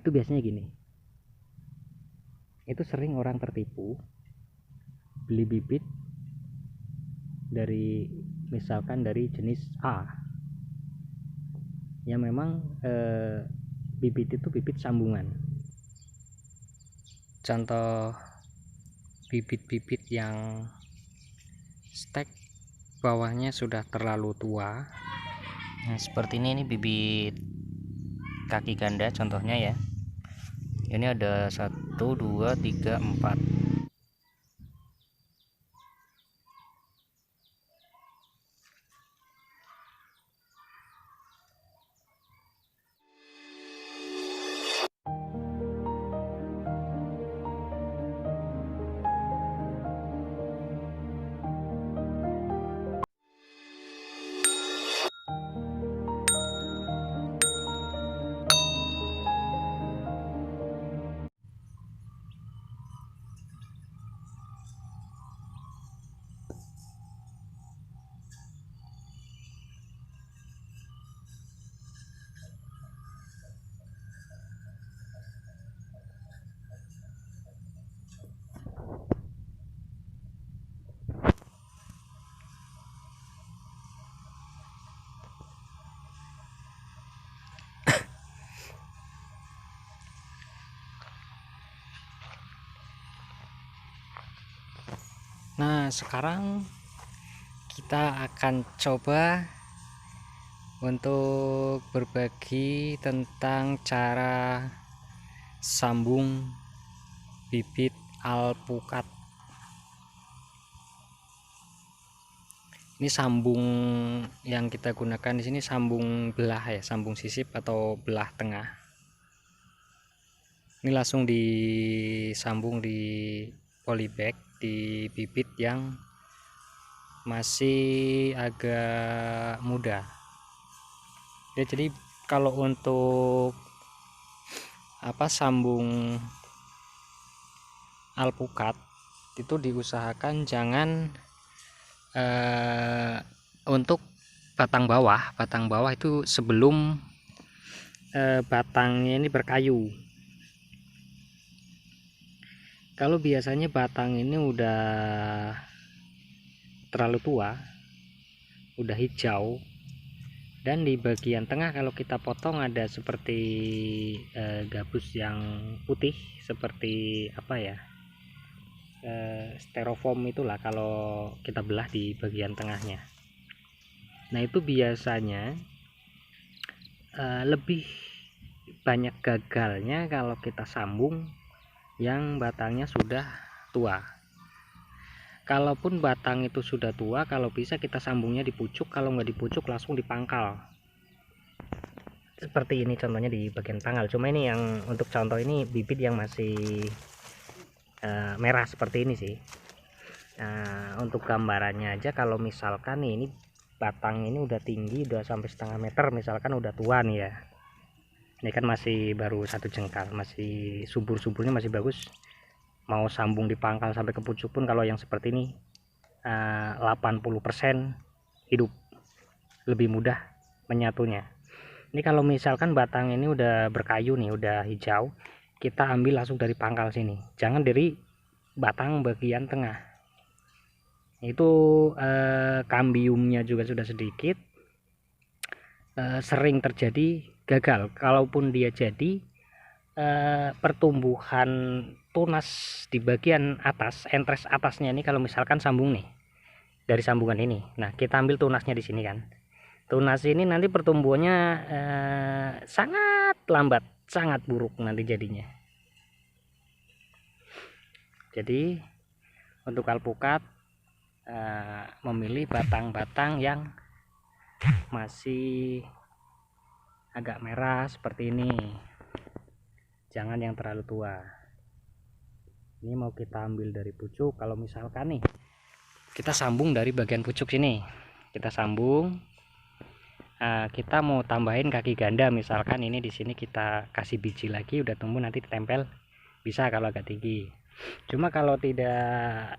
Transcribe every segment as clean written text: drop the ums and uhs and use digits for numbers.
itu biasanya gini, itu sering orang tertipu beli bibit dari misalkan dari jenis A yang memang bibit itu bibit sambungan. Contoh bibit-bibit yang stek bawahnya sudah terlalu tua. Nah, seperti ini bibit kaki ganda contohnya ya. Ini ada 1 2 3 4. Nah, sekarang kita akan coba untuk berbagi tentang cara sambung bibit alpukat. Ini sambung yang kita gunakan di sini sambung belah ya, sambung sisip atau belah tengah. Ini langsung disambung di polybag di bibit yang masih agak muda ya. Jadi kalau untuk sambung alpukat itu diusahakan jangan untuk batang bawah itu sebelum batangnya ini berkayu. Kalau biasanya batang ini udah terlalu tua, udah hijau, dan di bagian tengah kalau kita potong ada seperti gabus yang putih seperti styrofoam itulah kalau kita belah di bagian tengahnya. Nah, itu biasanya lebih banyak gagalnya kalau kita sambung yang batangnya sudah tua. Kalaupun batang itu sudah tua, kalau bisa kita sambungnya di pucuk, kalau nggak di pucuk langsung di pangkal. Seperti ini contohnya di bagian pangkal. Cuma ini yang untuk contoh ini bibit yang masih merah seperti ini sih. Untuk gambarannya aja, kalau misalkan nih, ini batang ini udah tinggi, udah sampai setengah meter, misalkan udah tua nih ya. Ini kan masih baru 1 jengkal, masih subur-suburnya masih bagus. Mau sambung di pangkal sampai ke pucuk pun kalau yang seperti ini 80% hidup, lebih mudah menyatunya. Ini kalau misalkan batang ini udah berkayu nih, udah hijau, kita ambil langsung dari pangkal sini, jangan dari batang bagian tengah. Itu kambiumnya juga sudah sedikit, sering terjadi gagal. Kalaupun dia jadi, pertumbuhan tunas di bagian atas, entres atasnya ini, kalau misalkan sambung nih dari sambungan ini, nah kita ambil tunasnya di sini kan, tunas ini nanti pertumbuhannya sangat lambat, sangat buruk nanti jadinya. Jadi untuk alpukat memilih batang-batang yang masih agak merah seperti ini, jangan yang terlalu tua. Ini mau kita ambil dari pucuk. Kalau misalkan nih kita sambung dari bagian pucuk sini, kita sambung, kita mau tambahin kaki ganda, misalkan ini di sini kita kasih biji lagi, udah tumbuh nanti ditempel, bisa kalau agak tinggi. Cuma kalau tidak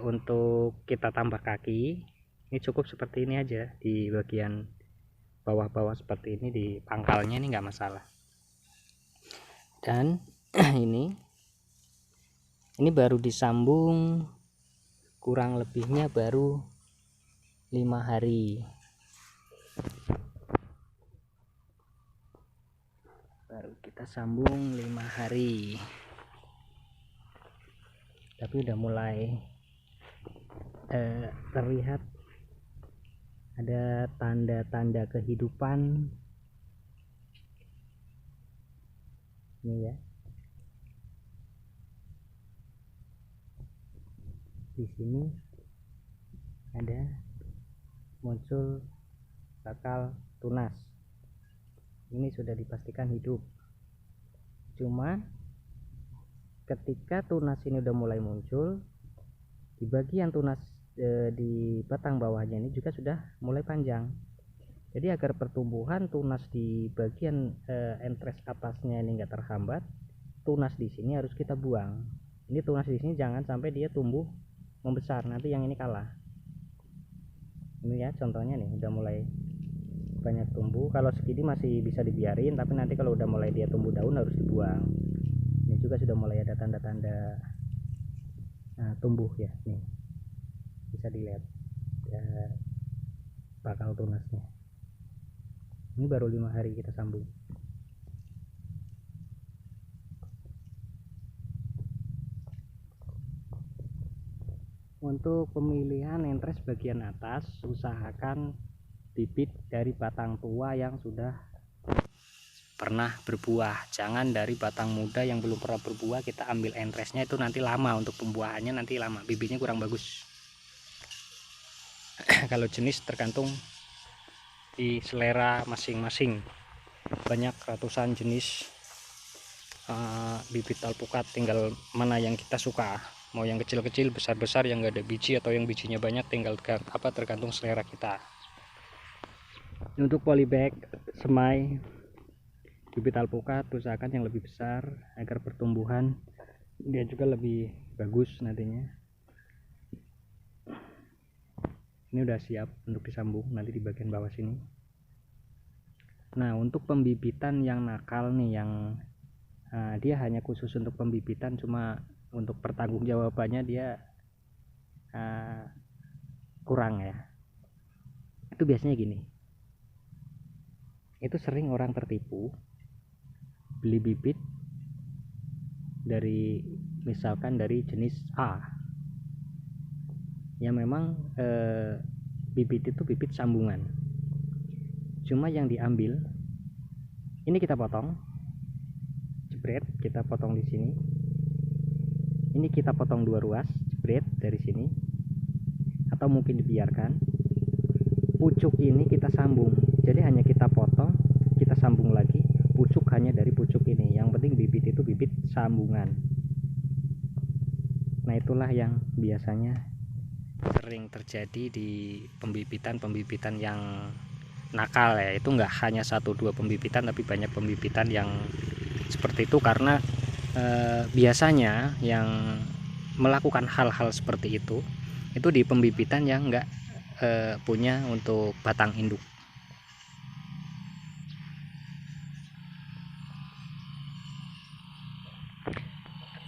untuk kita tambah kaki, ini cukup seperti ini aja di bagian bawah-bawah seperti ini, di pangkalnya ini nggak masalah. Dan ini baru disambung kurang lebihnya baru 5 hari. Baru kita sambung 5 hari. Tapi udah mulai terlihat ada tanda-tanda kehidupan. Ini ya. Di sini ada muncul bakal tunas. Ini sudah dipastikan hidup. Cuma ketika tunas ini udah mulai muncul, di bagian tunas di batang bawahnya ini juga sudah mulai panjang. Jadi agar pertumbuhan tunas di bagian entres atasnya ini enggak terhambat, tunas di sini harus kita buang. Ini tunas di sini jangan sampai dia tumbuh membesar, nanti yang ini kalah. Ini ya contohnya nih, udah mulai banyak tumbuh. Kalau segini masih bisa dibiarin, tapi nanti kalau udah mulai dia tumbuh daun harus dibuang. Ini juga sudah mulai ada tanda-tanda tumbuh ya, nih bisa dilihat ya, bakal tunasnya. Ini baru 5 hari kita sambung. Untuk pemilihan entres bagian atas, usahakan bibit dari batang tua yang sudah pernah berbuah. Jangan dari batang muda yang belum pernah berbuah kita ambil entresnya, itu nanti lama untuk pembuahannya, nanti lama, bibitnya kurang bagus. Kalau jenis tergantung di selera masing-masing. Banyak ratusan jenis bibit alpukat, tinggal mana yang kita suka. Mau yang kecil-kecil, besar-besar, yang gak ada biji, atau yang bijinya banyak, tinggal tergantung selera kita. Untuk polybag semai bibit alpukat, usahakan yang lebih besar agar pertumbuhan dia juga lebih bagus nantinya. Ini udah siap untuk disambung nanti di bagian bawah sini. Nah, untuk pembibitan yang nakal nih, yang dia hanya khusus untuk pembibitan, cuma untuk pertanggungjawabannya dia kurang ya. Itu biasanya gini, itu sering orang tertipu beli bibit dari misalkan dari jenis A, yang memang bibit itu bibit sambungan, cuma yang diambil ini kita potong, jebret, kita potong di sini, ini kita potong 2 ruas, jebret dari sini, atau mungkin dibiarkan. Pucuk ini kita sambung, jadi hanya kita potong, kita sambung lagi, pucuk hanya dari pucuk ini. Yang penting bibit itu bibit sambungan. Nah, itulah yang biasanya sering terjadi di pembibitan yang nakal ya. Itu nggak hanya 1-2 pembibitan, tapi banyak pembibitan yang seperti itu, karena biasanya yang melakukan hal-hal seperti itu di pembibitan yang nggak punya untuk batang induk.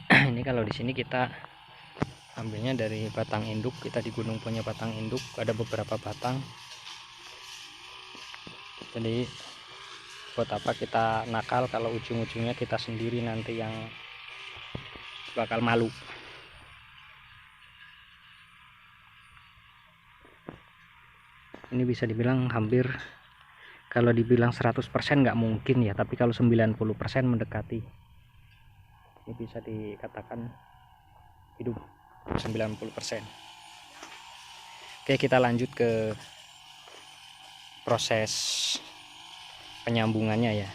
Ini kalau di sini kita ambilnya dari batang induk, kita di gunung punya batang induk, ada beberapa batang. Jadi buat apa kita nakal kalau ujung-ujungnya kita sendiri nanti yang bakal malu. Ini bisa dibilang hampir, kalau dibilang 100% nggak mungkin ya, tapi kalau 90% mendekati. Ini bisa dikatakan hidup 90%. Oke, kita lanjut ke proses penyambungannya ya.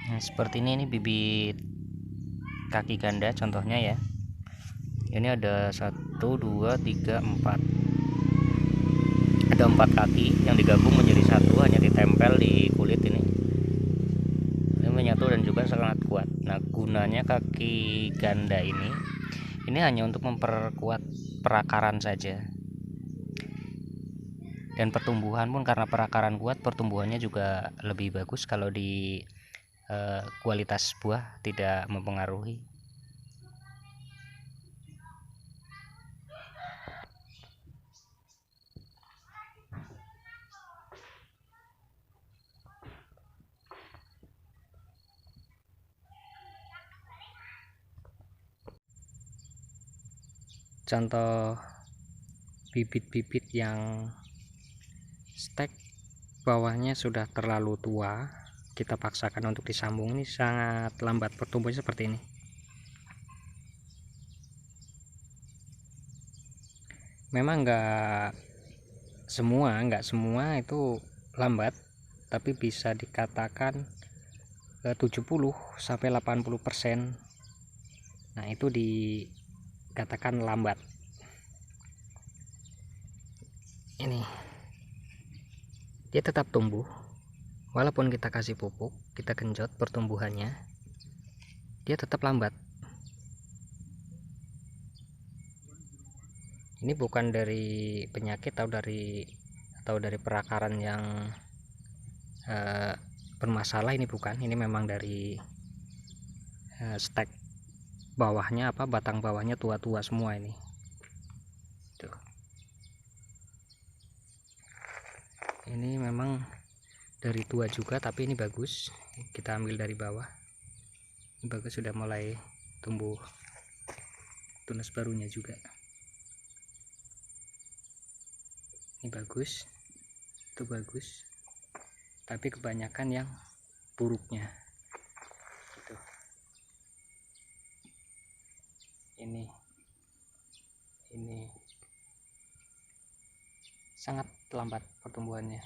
Nah, seperti ini bibit kaki ganda contohnya ya. Ini ada 1, 2, 3, 4. Ada 4 kaki yang digabung menjadi satu, hanya ditempel di kulit ini. Ini menyatu dan juga sangat kuat. Nah, gunanya kaki ganda ini hanya untuk memperkuat perakaran saja. Dan pertumbuhan pun karena perakaran kuat, pertumbuhannya juga lebih bagus. Kalau di kualitas buah tidak mempengaruhi. Contoh bibit-bibit yang stek bawahnya sudah terlalu tua, kita paksakan untuk disambung, ini sangat lambat pertumbuhannya seperti ini. Memang nggak semua itu lambat, tapi bisa dikatakan 70 sampai 80%. Nah, itu dikatakan lambat. Ini dia tetap tumbuh walaupun kita kasih pupuk, kita genjot pertumbuhannya, dia tetap lambat. Ini bukan dari penyakit atau dari perakaran yang bermasalah, ini bukan. Ini memang dari stek bawahnya, batang bawahnya tua-tua semua ini. Tuh. Ini memang dari tua juga, tapi ini bagus. Kita ambil dari bawah. Ini bagus, sudah mulai tumbuh tunas barunya juga. Ini bagus, itu bagus, tapi kebanyakan yang buruknya gitu. Ini sangat lambat pertumbuhannya.